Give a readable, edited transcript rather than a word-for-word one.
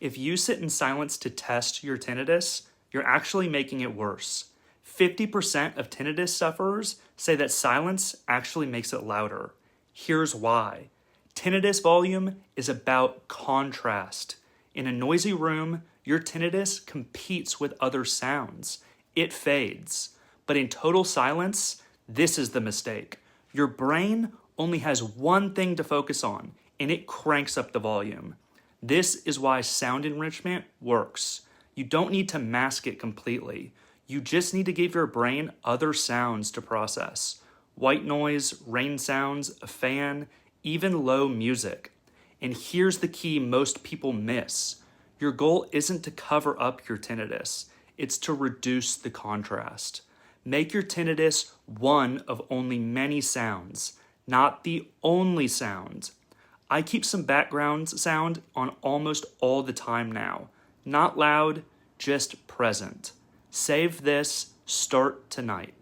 If you sit in silence to test your tinnitus, you're actually making it worse. 50% of tinnitus sufferers say that silence actually makes it louder. Here's why. Tinnitus volume is about contrast. In a noisy room, your tinnitus competes with other sounds. It fades. But in total silence, this is the mistake. Your brain only has one thing to focus on, and it cranks up the volume. This is why sound enrichment works. You don't need to mask it completely. You just need to give your brain other sounds to process. White noise, rain sounds, a fan, even low music. And here's the key most people miss. Your goal isn't to cover up your tinnitus. It's to reduce the contrast. Make your tinnitus one of only many sounds, not the only sound. I keep some background sound on almost all the time now. Not loud, just present. Save this, start tonight.